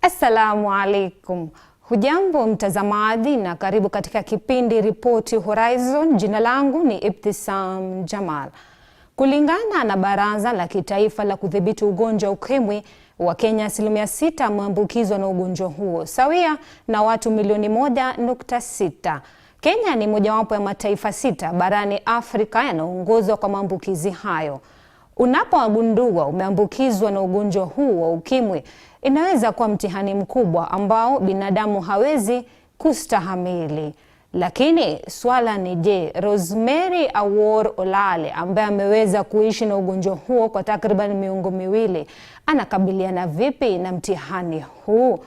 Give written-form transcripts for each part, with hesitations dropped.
Assalamu alaikum. Hujambo mtazamaji na karibu katika kipindi Ripoti Horizon. Jina langu ni Ibtisam Jamal. Kulingana na Baraza la Kitaifa la Kudhibiti Ugonjwa Ukimwi, Wakenya 6% wameambukizwa na ugonjwa huo, sawia na watu milioni 1.6. Kenya ni mojawapo ya mataifa 6 barani Afrika yanayoongozwa kwa maambukizi hayo. Unapogundua umeambukizwa na ugonjwa huu wa ukimwi, inaweza kuwa mtihani mkubwa ambao binadamu hawezi kustahamili. Lakini swala ni je, Rosemary Awor Olale ambaye ameweza kuishi na ugonjwa huo kwa takriban miongo miwili, anakabiliana vipi na mtihani huu?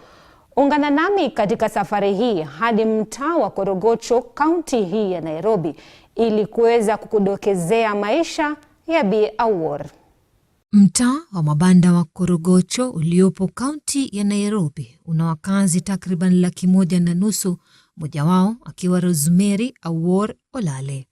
Ungana nami katika safari hii hadi mtaa wa Korogocho, kaunti hii ya Nairobi, ili kuweza kukudokezea maisha ya Bi Awor. Mtaa wa mabanda wa Korogocho uliopo kaunti ya Nairobi una wakazi takriban 1.5, mmoja wao akiwa Rosemary Awor Olale.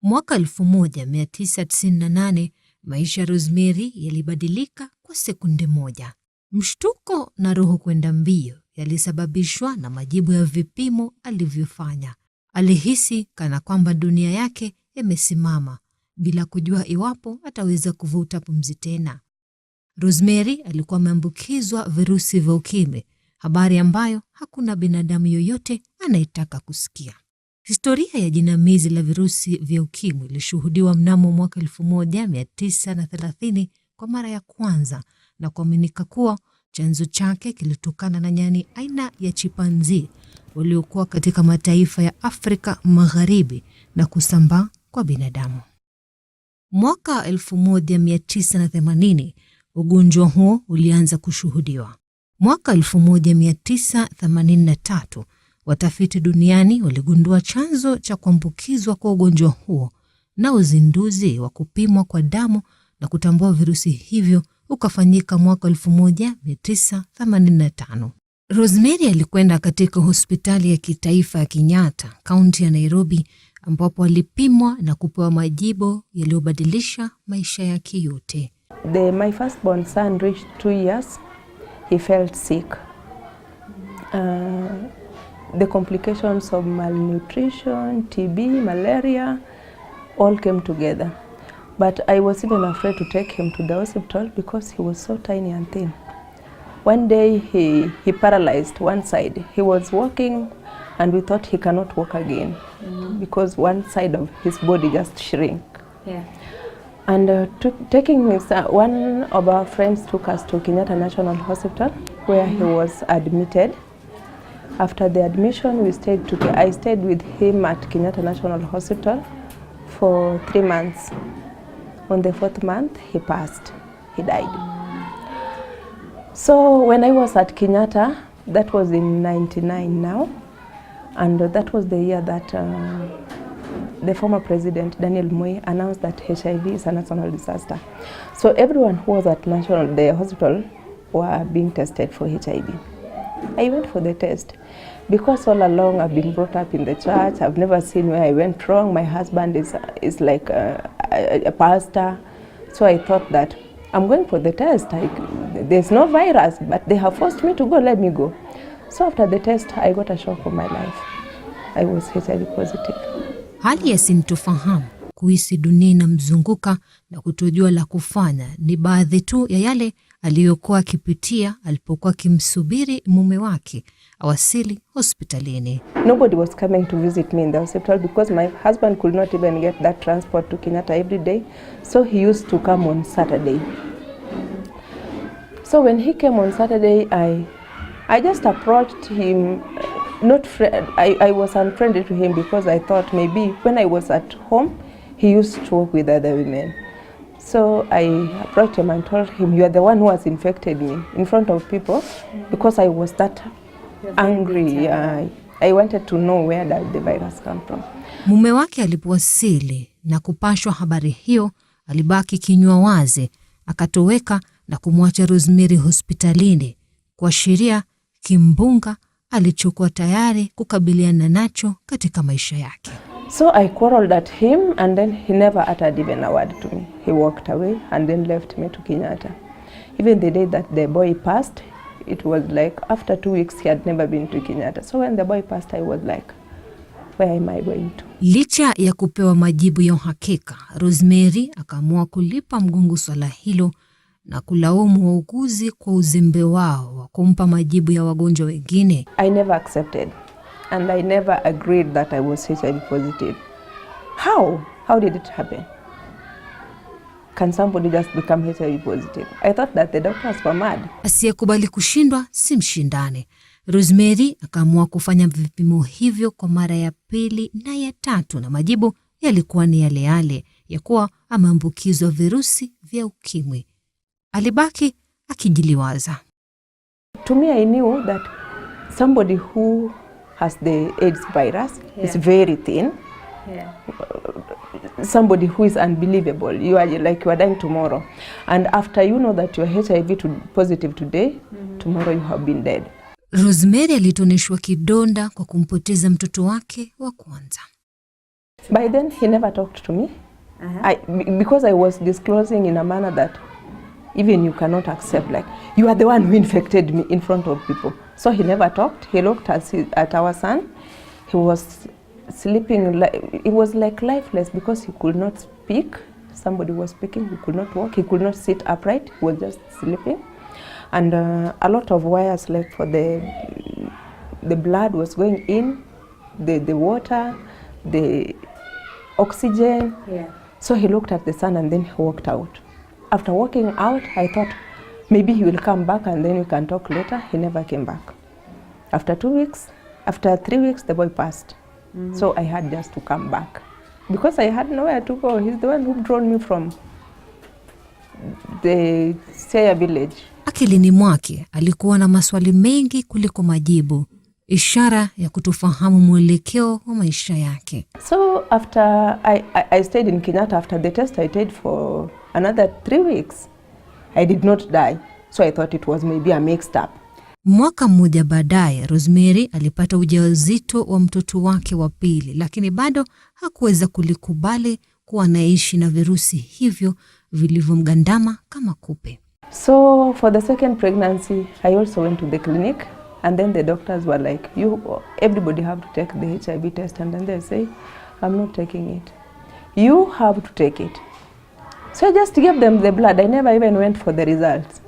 Mwaka 1998 maisha ya Rosemary yalibadilika kwa sekunde moja. Mshtuko na roho kwenda mbio yalisababishwa na majibu ya vipimo alivyofanya. Alihisi kana kwamba dunia yake imesimama, bila kujua iwapo ataweza kuvuta pumzi tena. Rosemary alikuwa ameambukizwa virusi vya ukimwi, habari ambayo hakuna binadamu yoyote anayetaka kusikia. Historia ya jinamizi la virusi vya ukimwi ilishuhudiwa mnamo mwaka 1930 kwa mara ya kwanza, na kuaminika kuwa chanzo chake kilitokana na nyani aina ya chipanzi waliokuwa katika mataifa ya Afrika Magharibi na kusambaa kwa binadamu. Mwaka 1980 ugonjwa huo ulianza kushuhudiwa. Mwaka 1983 watafiti duniani waligundua chanzo cha kuambukizwa kwa ugonjwa huo, na uzinduzi wa kupimwa kwa damu na kutambua virusi hivyo ukafanyika mwaka 1985. Rosemary alikwenda katika hospitali ya kitaifa ya Kenyatta, kaunti ya Nairobi, ambapo alipimwa na kupewa majibu yaliyobadilisha maisha yake yote. My firstborn son reached 2 years. He felt sick. The complications of malnutrition, TB, malaria, all came together. But I was even afraid to take him to the hospital because he was so tiny and thin. One day he paralyzed one side. He was walking and we thought he cannot walk again because one side of his body just shrank. Yeah. And taking his, one of our friends took us to Kenyatta National Hospital where he was admitted. After the admission, I stayed with him at Kenyatta National Hospital for 3 months. On the 4th month, he passed. He died. So when I was at Kenyatta, that was in 99 now, and that was the year that the former president, Daniel Moi, announced that HIV is a national disaster. So everyone who was at the hospital were being tested for HIV. I went for the test because all along I've been brought up in the church. I've never seen where I went wrong. My husband is like a pastor. So I thought that I'm going for the test. There's no virus, but they have forced me to go, let me go. So after the test, I got a shock of my life. I was HIV positive. Hali ya sintofahamu, kuhisi dunia inamzunguka na kutojua la kufanya ni baadhi tu ya yale aliyokuwa akipitia alipokuwa akimsubiri mume wake awasili hospitalini. Nobody was coming to visit me in the hospital because my husband could not even get that transport to Kenyatta every day. So he used to come on Saturday. So when he came on Saturday, I just approached him. I was unfriendly to him because I thought maybe when I was at home, he used to work with other women. So I approached him and told him, you are the one who has infected me in front of people because I was that angry. I wanted to know where did the virus come from. Mume wake alipowasili na kupashwa habari hiyo, alibaki kinywa wazi, akatoweka na kumwacha Rosemary hospitalini, kuashiria kimbunga alichokuwa tayari kukabiliana nacho katika maisha yake. So I quarreled at him and then he never uttered even a word to me. He walked away and then left me to Kenyatta. Even the day that the boy passed, it was like after 2 weeks he had never been to Kenyatta. So when the boy passed, I was like, where am I going to? Licha ya kupewa majibu ya uhakika, Rosemary akaamua kulipa mgongo swala hilo na kulaumu wauguzi kwa uzembe wao wa kumpa majibu ya wagonjwa wengine. I never accepted and I never agreed that I was HIV positive. How did it happen? Can somebody just become HIV positive? I thought that the doctors were mad. Asiyekubali kushindwa si mshindane. Rosemary akaamua kufanya vipimo hivyo kwa mara ya pili na ya tatu, na majibu yalikuwa ni yale yale ya kuwa ameambukizwa virusi vya ukimwi. Alibaki akijiliwaza. To me, I knew that somebody who has the AIDS virus is very thin. Somebody who is unbelievable. You are dying tomorrow. And after you know that you are HIV positive today, tomorrow you have been dead. Rosemary alitoneshwa kidonda kwa kumpoteza mtoto wake wa kwanza. By then he never talked to me. Because I was disclosing in a manner that even you cannot accept, like you are the one who infected me in front of people. So he never talked. He looked at our son. He was sleeping, it was like lifeless because he could not speak. Somebody was speaking, he could not walk, he could not sit upright, he was just sleeping. And a lot of wires like for the blood was going in, the water, the oxygen. So he looked at the sun and then he walked out. After walking out, I thought maybe he will come back and then we can talk later. He never came back. After 3 weeks, the boy passed. So I had just to come back because I had nowhere to go. He's the one who brought me from the Siaya village. Akilini mwake alikuwa na maswali mengi kuliko majibu, ishara ya kutofahamu mwelekeo wa maisha yake. So after I stayed in Kenyatta, after the test I stayed for another 3 weeks. I did not die, so I thought it was maybe a mixed up. Mwaka mmoja baadaye, Rosemary alipata ujauzito wa mtoto wake wa pili, lakini bado hakuweza kulikubali kuwa anaishi na virusi hivyo vilivyomgandama kama kupe. So for the second pregnancy, I also went to the clinic and then the doctors were like, everybody have to take the HIV test, and then they say, I'm not taking it. You have to take it. So I just gave them the blood. I never even went for the results.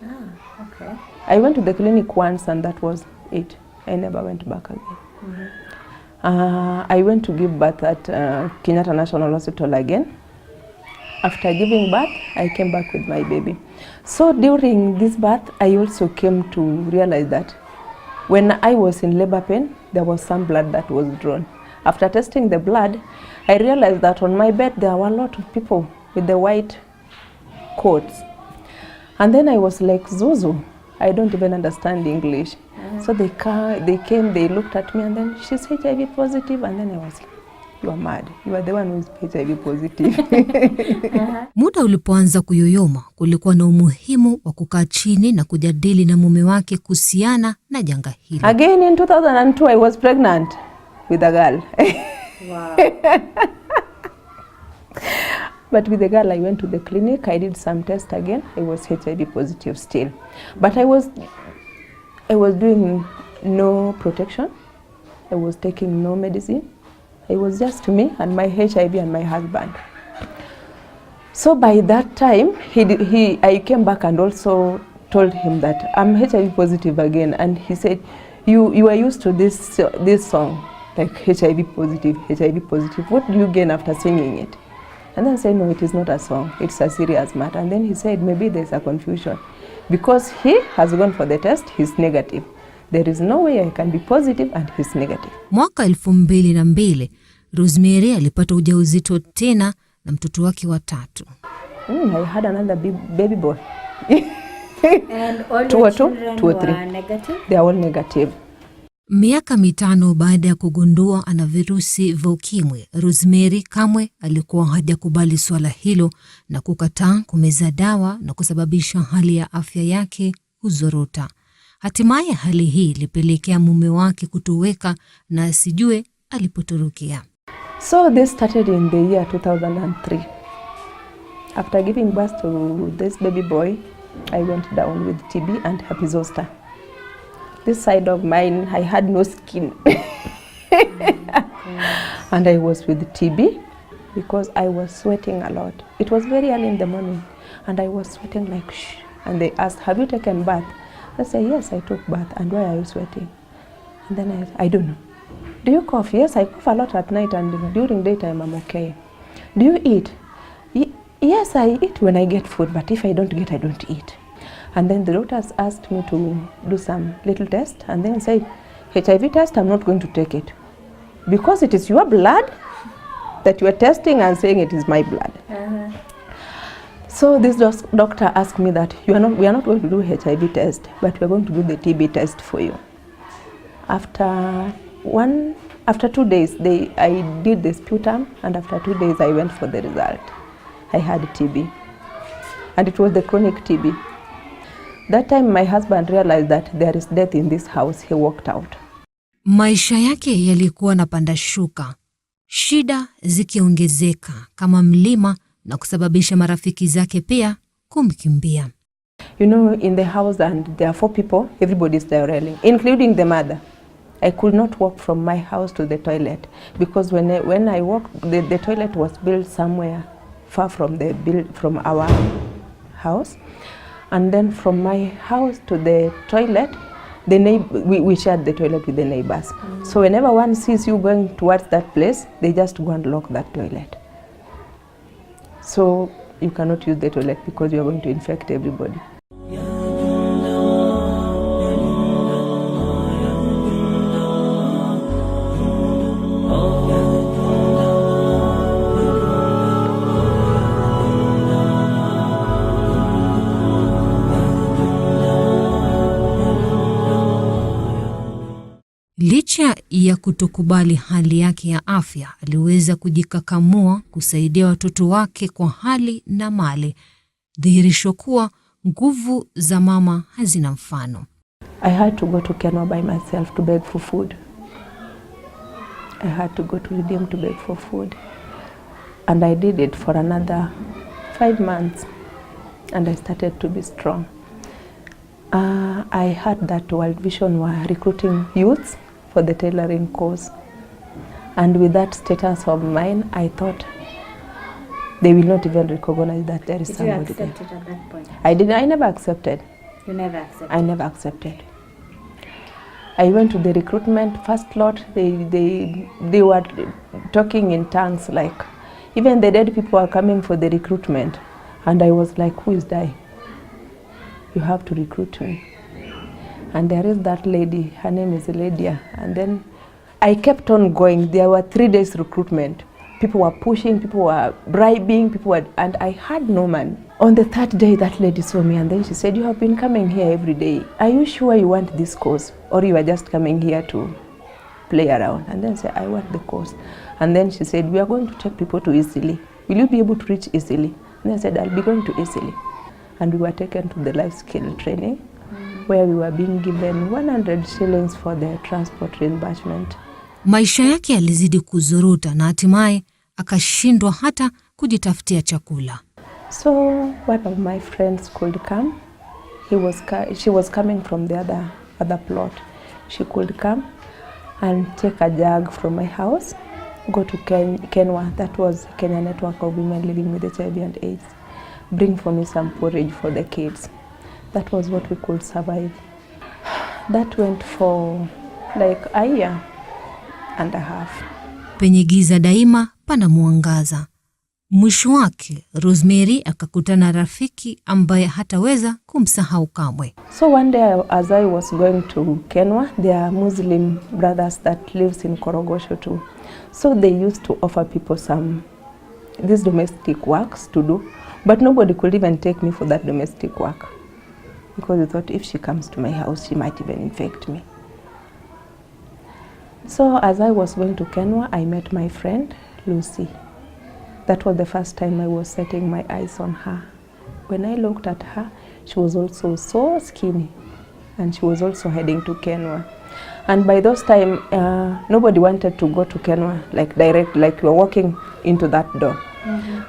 Okay. I went to the clinic once and that was it. I never went back again. I went to give birth at Kenyatta National Hospital again. After giving birth, I came back with my baby. So during this birth, I also came to realize that when I was in labor pain, there was some blood that was drawn. After testing the blood, I realized that on my bed there were a lot of people with the white coats. And then I was like, Zuzu, I don't even understand English. So they came, they looked at me and then she's HIV positive, and then I was like, you are mad. You are the one who is HIV positive. Muda ulipoanza kuyoyoma, kulikuwa na umuhimu wa kukaa chini na kujadili na mume wake kuhusiana na janga hili. Again in 2002 I was pregnant with a girl. Wow. But with the girl I went to the clinic, I did some tests again. I was HIV positive still. But I was doing no protection. I was taking no medicine. It was just me and my HIV and my husband. So by that time, I came back and also told him that I'm HIV positive again. And he said, you are used to this song, like HIV positive, HIV positive. What do you gain after singing it? And then I said, no, it is not a song. It's a serious matter. And then he said, maybe there's a confusion. Because he has gone for the test, he's negative. There is no way I can be positive and he's negative. Mwaka 2002, Rosemary alipata ujauzito tena na mtoto wake wa tatu. I had another baby boy. And all your children were negative? They are all negative. Miaka 5 baada ya kugundua ana virusi vya Ukimwi, Rosemary kamwe alikuwa hajakubali swala hilo na kukataa kumeza dawa na kusababisha hali ya afya yake kuzorota. Hatimaye hali hii ilipelekea mume wake kutoweka na asijue alipotorokea. So this started in the year 2003. After giving birth to this baby boy, I went down with TB and herpes zoster. This side of mine, I had no skin. And I was with TB because I was sweating a lot. It was very early in the morning and I was sweating like shh. And they asked, have you taken bath? I said, yes, I took bath. And why are you sweating? And then I don't know. Do you cough? Yes, I cough a lot at night and during daytime I'm okay. Do you eat? Yes, I eat when I get food, but if I don't get, I don't eat. And then the doctors asked me to do some little test and then said, HIV test, I'm not going to take it. Because it is your blood that you are testing and saying it is my blood. So this doctor asked me that we are not going to do HIV test, but we are going to do the TB test for you. After 2 days, I did the sputum, and after 2 days I went for the result. I had TB, and it was the chronic TB. That time my husband realized that there is death in this house. He walked out. Maisha yake yalikuwa na panda shuka, shida zikiongezeka kama mlima na kusababisha marafiki zake pia kumkimbia. You know, in the house and there are 4 people, everybody is diarrheaing, including the mother. I could not walk from my house to the toilet because when I walked, the toilet was built somewhere far from our house. And then from my house to the toilet, we shared the toilet with the neighbors. So whenever one sees you going towards that place, they just go and lock that toilet. So you cannot use the toilet because you are going to infect everybody. Licha ya kutokubali hali yake ya afya, aliweza kujikakamua kusaidia watoto wake kwa hali na mali, dhihirisho kuwa nguvu za mama hazina mfano. I had to go to Kenya by myself to beg for food. I had to go to Redeem to beg for food. And I did it for another 5 months. And I started to be strong. I had that World Vision were recruiting youths for the tailoring course. And with that status of mine, I thought they will not even recognize that there is somebody there. Did you accept it at that point? I never accepted. You never accepted? I never accepted. I went to the recruitment, first lot, they were talking in tongues, like even the dead people are coming for the recruitment. And I was like, who is dying? You have to recruit me. And there is that lady, her name is Lydia. And then I kept on going. There were 3 days recruitment. People were pushing, people were bribing, and I had no man. On the 3rd day, that lady saw me and then she said, you have been coming here every day. Are you sure you want this course? Or you are just coming here to play around? And then I said, I want the course. And then she said, we are going to take people to Eastleigh. Will you be able to reach Eastleigh? And I said, I'll be going to Eastleigh. And we were taken to the life skill training, where we were being given 100 shillings for the transport reimbursement. Maisha yake yalizidi kuzorota na hatimaye akashindwa hata kujitafutia chakula. So one of my friends could come. She was coming from the other plot. She could come and take a jug from my house, go to Kenwa, that was Kenya Network of Women Living with HIV and AIDS, bring for me some porridge for the kids. That was what we could survive. That went for like a year and a half. Penye giza daima pana mwangaza. Mwisho wake, Rosemary akakutana rafiki ambaye hataweza kumsahau kamwe. So one day as I was going to Kenwa, there are Muslim brothers that lives in Korogosho too. So they used to offer people these domestic works to do, but nobody could even take me for that domestic work. Because they thought if she comes to my house, she might even infect me. So as I was going to Kenya, I met my friend Lucy. That was the first time I was setting my eyes on her. When I looked at her, she was also so skinny, and she was also heading to Kenya. And by those time, nobody wanted to go to Kenya like direct, like you're walking into that door.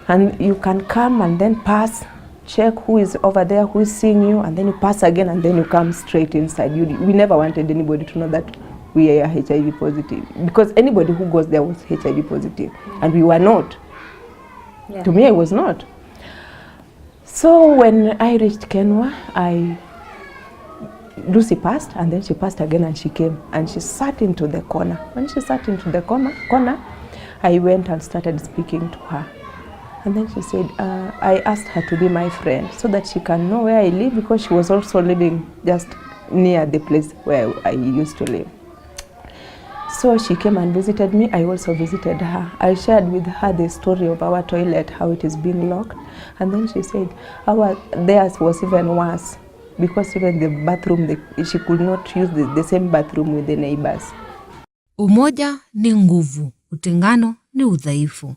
And you can come and then pass, check who is over there, who is seeing you, and then you pass again, and then you come straight inside. We never wanted anybody to know that we are HIV positive, because anybody who goes there was HIV positive, and we were not. Yeah. To me, I was not. So when I reached Kenya, Lucy passed, and then she passed again, and she came and she sat into the corner. When she sat into the corner, I went and started speaking to her. And then she said, I asked her to be my friend so that she can know where I live, because she was also living just near the place where I used to live. So she came and visited me. I also visited her. I shared with her the story of our toilet, how it is being locked. And then she said theirs was even worse, because even the bathroom, she could not use the same bathroom with the neighbors. Umoja ni nguvu, utengano ni udhaifu.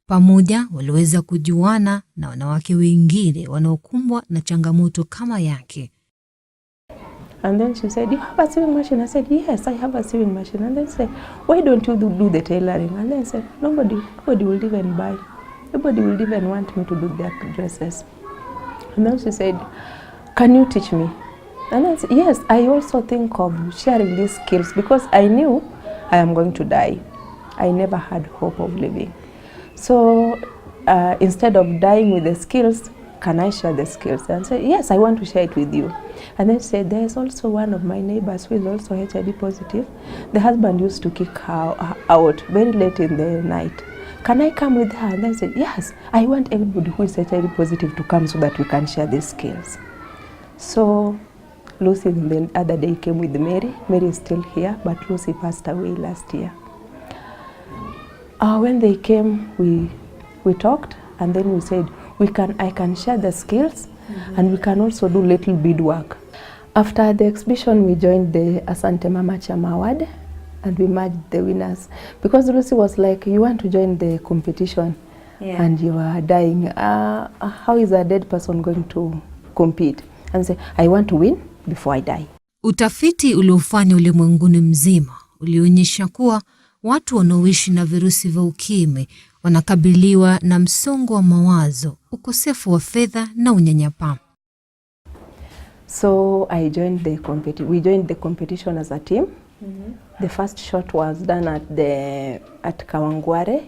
Pamoja waliweza kujuana na wanawake wengine wanaokumbwa na changamoto kama yake. And then she said, you have a sewing machine? I said, yes, I have a sewing machine. And then she said, why don't you do the tailoring? And then I said, nobody will even buy. Nobody will even want me to do their dresses. And then she said, can you teach me? And I said, yes, I also think of sharing these skills, because I knew I am going to die. I never had hope of living. So instead of dying with the skills, can I share the skills? And I said, yes, I want to share it with you. And then she said, there's also one of my neighbors who is also HIV positive. The husband used to kick her out very late in the night. Can I come with her? And then I said, yes, I want everybody who is HIV positive to come so that we can share these skills. So Lucy the other day came with Mary. Mary is still here, but Lucy passed away last year. When they came, we talked, and then we said, I can share the skills, and we can also do little beadwork. After the exhibition, we joined the Asante Mama Chama Award, and we merged the winners. Because Lucy was like, you want to join the competition, and you are dying. How is a dead person going to compete? And say, I want to win before I die. Utafiti uliofanywa ulimwenguni mzima ulionyesha kuwa watu wanaoishi na virusi vya ukimwi wanakabiliwa na msongo wa mawazo, ukosefu wa fedha na unyanyapaa. So we joined the competition as a team. The first shot was done at Kawangware.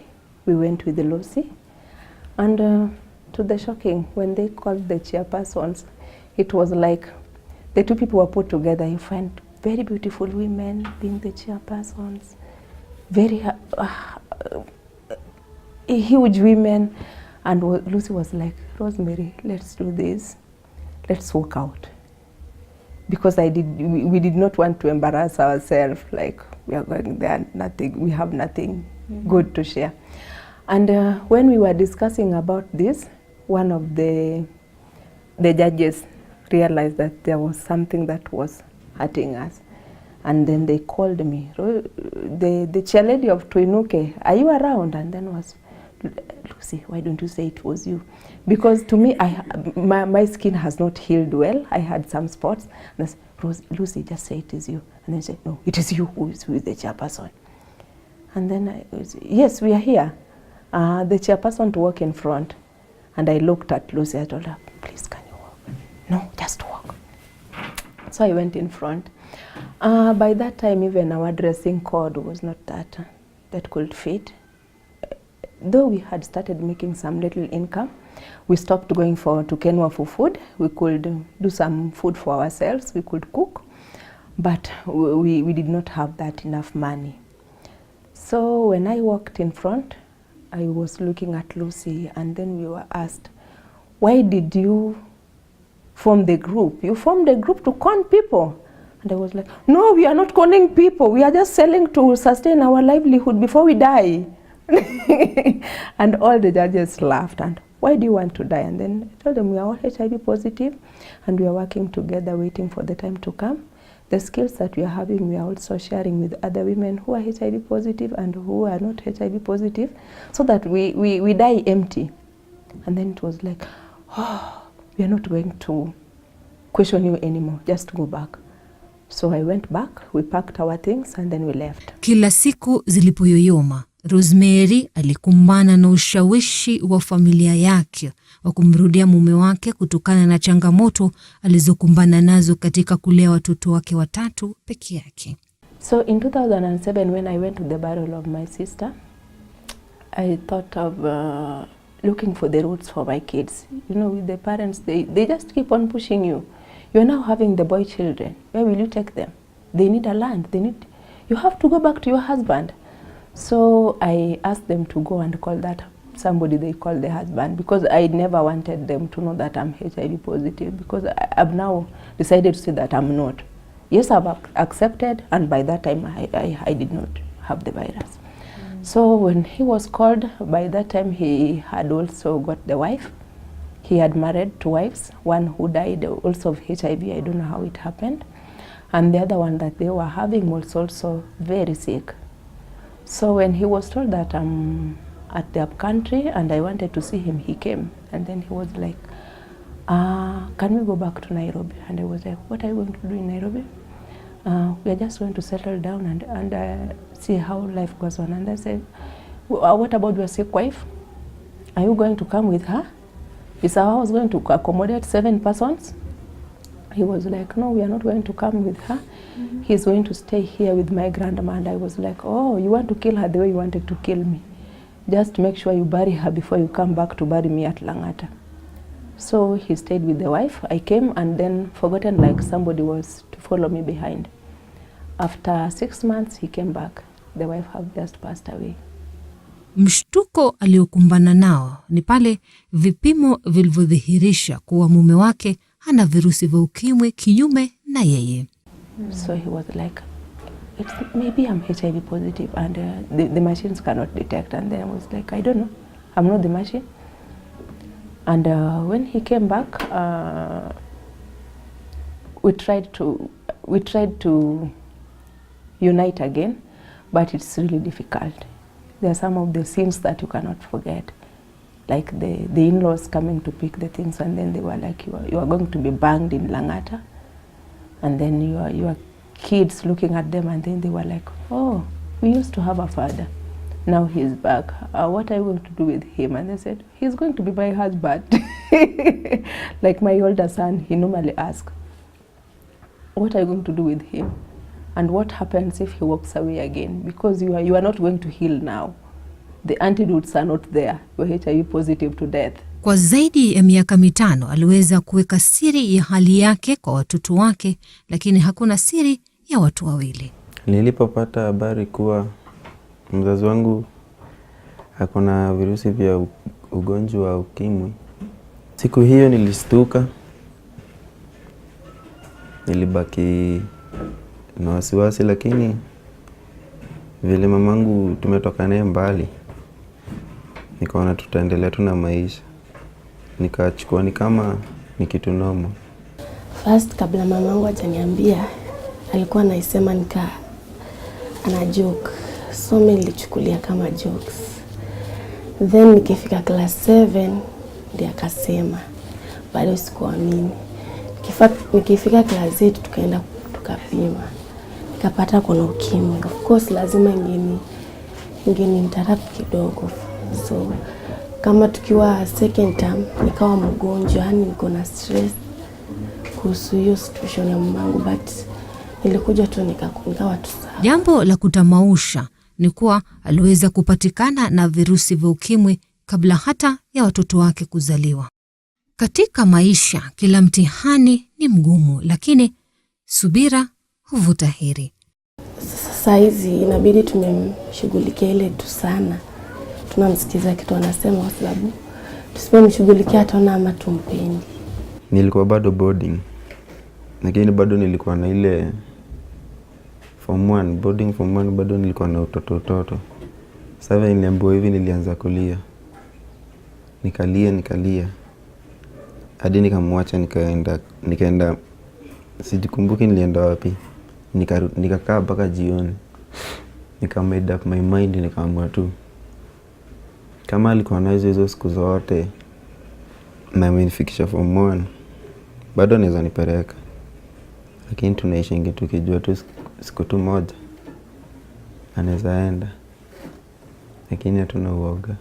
We went with Lucy, and to the shocking, when they called the chairpersons, it was like the two people were put together. You find very beautiful women being the chairpersons, very huge women, and Lucy was like, Rosemary, let's do this, let's walk out, because we did not want to embarrass ourselves, like we are going there, we have nothing good to share. And when we were discussing about this, one of the judges realized that there was something that was hurting us. And then they called me, the chair lady of Tuinuke, are you around? And then was, Lucy, why don't you say it was you? Because to me, my skin has not healed well. I had some spots. And I said, Lucy, just say it is you. And then she said, no, it is you who is the chairperson. And then yes, we are here. The chairperson to walk in front. And I looked at Lucy, I told her, please, can you walk? No, just walk. So I went in front. By that time, even our dressing code was not that could fit. Though we had started making some little income, we stopped going to Kenya for food. We could do some food for ourselves, we could cook, but we did not have that enough money. So when I walked in front, I was looking at Lucy, and then we were asked, why did you form the group? You formed the group to con people. And I was like, no, we are not conning people. We are just selling to sustain our livelihood before we die. And all the judges laughed. And why do you want to die? And then I told them we are all HIV positive, and we are working together, waiting for the time to come. the skills that we are having, we are also sharing with other women who are HIV positive and who are not HIV positive, so that we die empty. And then it was like, oh, we are not going to question you anymore, just go back. So I went back, we packed our things and then we left. Kila siku zilipoyoyoma, Rosemary alikumbana na ushawishi wa familia yake wa kumrudia mume wake kutokana na changamoto alizokumbana nazo katika kulea watoto wake watatu peke yake. So in 2007 when I went to the burial of my sister, I thought of looking for the roots for my kids. You know, with the parents, they just keep on pushing you. You're now having the boy children. Where will you take them? They need a land. You have to go back to your husband. So I asked them to go and call that somebody they call the husband, because I never wanted them to know that I'm HIV positive, because I've now decided to say that I'm not. Yes, I've accepted, and by that time I did not have the virus. So when he was called, by that time he had also got the wife. He had married 2 wives, one who died also of HIV, I don't know how it happened, and the other one that they were having was also very sick. So when he was told that I'm at the upcountry and I wanted to see him, he came, and then he was like, can we go back to Nairobi? And I was like, what are you going to do in Nairobi? We are just going to settle down and see how life goes on. And I said, what about your sick wife? Are you going to come with her? He said, I was going to accommodate 7 persons. He was like, no, we are not going to come with her. He's going to stay here with my grandma. And I was like, oh, you want to kill her the way you wanted to kill me. Just make sure you bury her before you come back to bury me at Langata. So he stayed with the wife. I came and then forgotten like somebody was to follow me behind. After 6 months, he came back. The wife had just passed away. Mshtuko aliokumbana nao ni pale vipimo vilivyodhihirisha kuwa mume wake hana virusi vya ukimwi kinyume na yeye. So he was like, maybe I'm HIV positive and the machines cannot detect. And then I was like, I don't know, I'm not the machine. And when he came back, we tried to unite again, but it's really difficult. There are some of the scenes that you cannot forget, like the in-laws coming to pick the things, and then they were like, you are going to be banged in Langata, and then your kids looking at them, and then they were like, oh, we used to have a father, now he's back. What are you going to do with him? And they said, he's going to be my husband. Like my older son, he normally asks, what are you going to do with him? And what happens if he walks away again? Because you are not going to heal now. The antidotes are not there. You're HIV positive to death. Kwa zaidi ya miaka 5 aliweza kuweka siri ya hali yake kwa watoto wake, lakini hakuna siri ya watu wawili. Nilipopata habari kuwa mzazi wangu hakuna virusi vya ugonjwa wa ukimwi, siku hiyo nilistuka, nilibaki na wasiwasi, lakini vile mamangu tumetoka naye mbali, nikaona tutaendelea tu na maisha, nikachukua ni kama ni kitu normal. First, kabla mamangu hajaniambia, alikuwa anaisema ana joke, so mimi nilichukulia kama jokes. Then nikifika class 7 ndiye akasema, bado sikuamini. Nikifika class 8 tukaenda tukapima, nikapata kuna ukimwi. Of course lazima ingeni interrupt kidogo. So kama tukiwa second term nikawa mgonjwa, yani niko na stress kuhusu hiyo situation ya mamangu, but nilikuja tu nikawa tu sawa. Jambo la kutamausha ni kuwa aliweza kupatikana na virusi vya ukimwi kabla hata ya watoto wake kuzaliwa. Katika maisha kila mtihani ni mgumu, lakini subira huvuta heri. Sasa hizi inabidi tumemshughulikia ile tu sana. Tunamsikiza kitu anasema kwa sababu tusipomshughulikia ataona ama tumpendi. Nilikuwa bado boarding, lakini bado nilikuwa na ile form 1, boarding form 1, bado nilikuwa na utoto. Sasa niliambiwa hivi, nilianza kulia. Nikalia. Hadi nikamwacha, nikaenda sijikumbuki nilienda wapi. Nikakaa mpaka jioni. Nika made up my mind, nikaamua tu kama alikuwa na hizo siku zote na amenifikisha form 1, bado anaweza nipeleka. Lakini tunaishi tukijua tu siku tu moja anaweza enda, lakini hatuna uoga.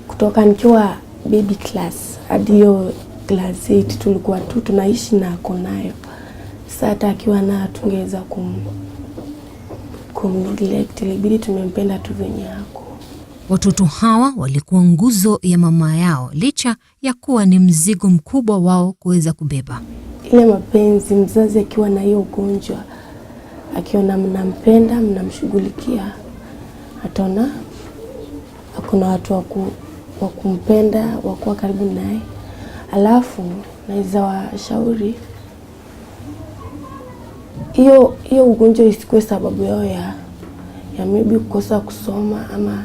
Kutoka nikiwa baby class hadi hiyo class 8 tulikuwa tu tunaishi na ako nayo. Sasa hata akiwa na tungeweza kumneglect, ilibidi tumempenda tu venye yako. Watoto hawa walikuwa nguzo ya mama yao licha ya kuwa ni mzigo mkubwa wao kuweza kubeba. Ile mapenzi, mzazi akiwa na hiyo ugonjwa, akiona mnampenda, mnamshughulikia, ataona hakuna watu wa kumpenda, wa kuwa karibu naye. Alafu naweza washauri hiyo ugonjwa isikuwe sababu yao ya maybe kukosa kusoma ama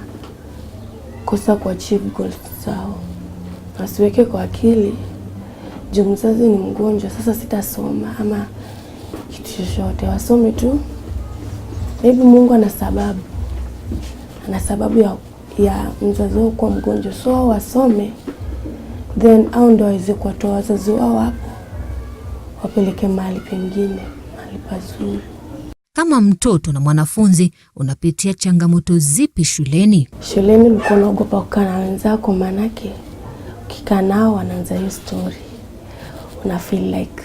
kukosa kuachieve goals zao. Wasiweke kwa akili juu mzazi ni mgonjwa, sasa sitasoma ama kitu chochote. Wasome tu, maybe Mungu ana sababu ya mzazi wao kuwa mgonjwa, so wasome, then au ndio waweze kuwatoa wazazi wao hapo wapeleke mahali pengine, mahali pazuri. Kama mtoto na mwanafunzi, unapitia changamoto zipi shuleni? Shuleni ulikuwa unaogopa kukaa na wenzako, manake ukikaa nao wanaanza hiyo story. Una feel like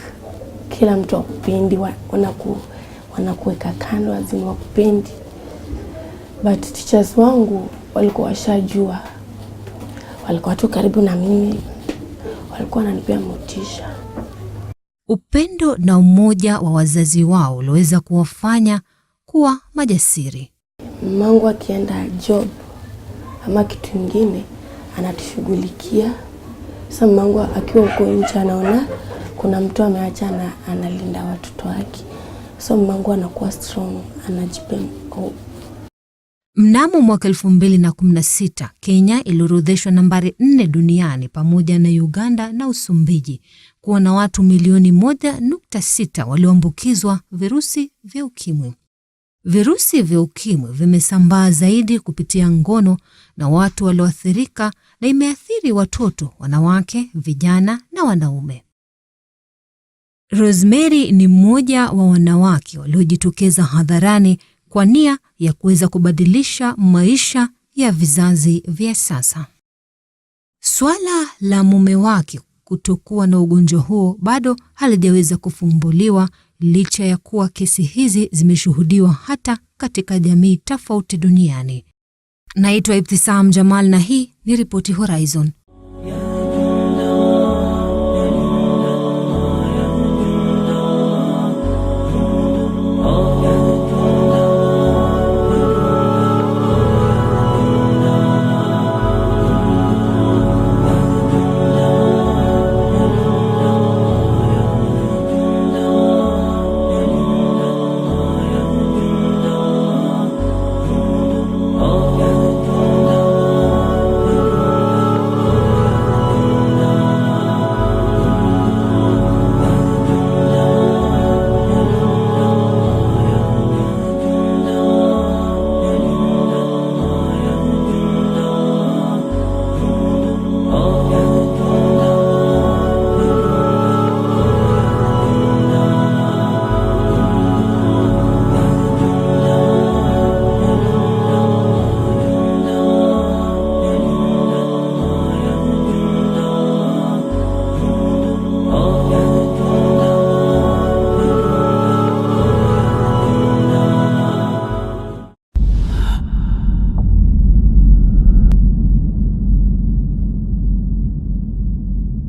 kila mtu akupendi, wanakuweka kando, lazima wakupendi. But teachers wangu walikuwa washajua, walikuwa tu karibu na mimi, walikuwa wananipea motisha. Upendo na umoja wa wazazi wao uliweza kuwafanya kuwa majasiri. Mamangu akienda job ama kitu kingine anatushughulikia. Sasa mamangu akiwa huko nje anaona kuna mtu ameacha na analinda watoto wake. So mamangu anakuwa strong, anajipa hope. Mnamo mwaka 2016, Kenya iliorodheshwa nambari 4 duniani pamoja na Uganda na Msumbiji kuwa na watu milioni 1.6 walioambukizwa virusi vya ukimwi. Virusi vya ukimwi vimesambaa zaidi kupitia ngono na watu walioathirika, na imeathiri watoto, wanawake, vijana na wanaume. Rosemary ni mmoja wa wanawake waliojitokeza hadharani kwa nia ya kuweza kubadilisha maisha ya vizazi vya sasa. Swala la mume wake kutokuwa na ugonjwa huo bado halijaweza kufumbuliwa licha ya kuwa kesi hizi zimeshuhudiwa hata katika jamii tofauti duniani. Naitwa Ibtisam Jamal na hii ni Ripoti Horizon.